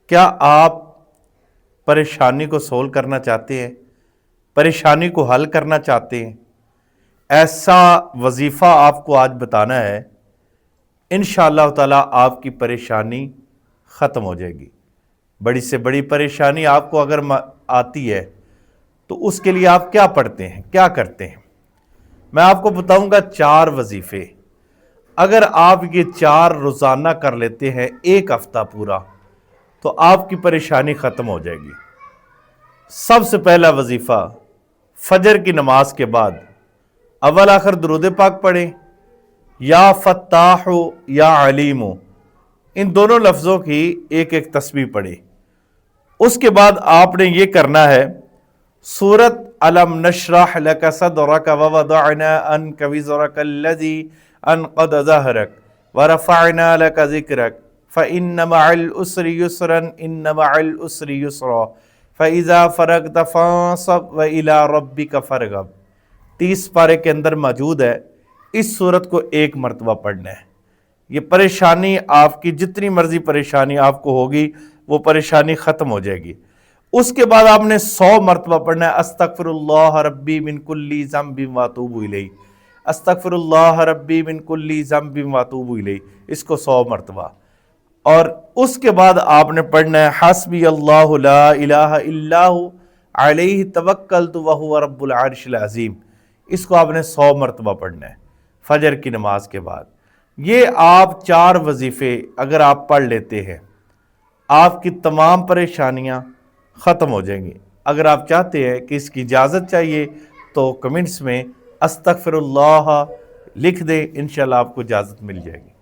کیا آپ پریشانی کو سولو کرنا چاہتے ہیں؟ پریشانی کو حل کرنا چاہتے ہیں؟ ایسا وظیفہ آپ کو آج بتانا ہے، انشاءاللہ تعالیٰ آپ کی پریشانی ختم ہو جائے گی۔ بڑی سے بڑی پریشانی آپ کو اگر آتی ہے تو اس کے لیے آپ کیا پڑھتے ہیں، کیا کرتے ہیں؟ میں آپ کو بتاؤں گا 4 وظیفے۔ اگر آپ یہ 4 روزانہ کر لیتے ہیں ایک ہفتہ پورا تو آپ کی پریشانی ختم ہو جائے گی۔ سب سے پہلا وظیفہ، فجر کی نماز کے بعد اول آخر درود پاک پڑھیں، یا فتاح یا علیم، ان دونوں لفظوں کی ایک ایک تسبیح پڑھیں۔ اس کے بعد آپ نے یہ کرنا ہے، سورت الم نشرح لک صدرک ووضعنا عنک وزرک الذی انقض ظہرک ورفعنا لک ذکرک فإن مع العسر یسرا ان مع العسر یسرا فإذا فرغت فانصب وإلی ربک فارغب۔ 30 پارے کے اندر موجود ہے۔ اس سورت کو ایک مرتبہ پڑھنا ہے۔ یہ پریشانی آپ کی جتنی مرضی پریشانی آپ کو ہوگی وہ پریشانی ختم ہو جائے گی۔ اس کے بعد آپ نے 100 مرتبہ پڑھنا ہے، استغفر اللہ ربی من کل ذنب واتوب الیہ، استغفر اللہ ربی من کل ذنب واتوب الیہ، اس کو 100 مرتبہ۔ اور اس کے بعد آپ نے پڑھنا ہے، حسبی اللہ لا الہ الا ہو علیہ توکلت وہو رب العرش العظیم، اس کو آپ نے 100 مرتبہ پڑھنا ہے فجر کی نماز کے بعد۔ یہ آپ 4 وظیفے اگر آپ پڑھ لیتے ہیں، آپ کی تمام پریشانیاں ختم ہو جائیں گی۔ اگر آپ چاہتے ہیں کہ اس کی اجازت چاہیے تو کمنٹس میں استغفر اللہ لکھ دیں، انشاءاللہ آپ کو اجازت مل جائے گی۔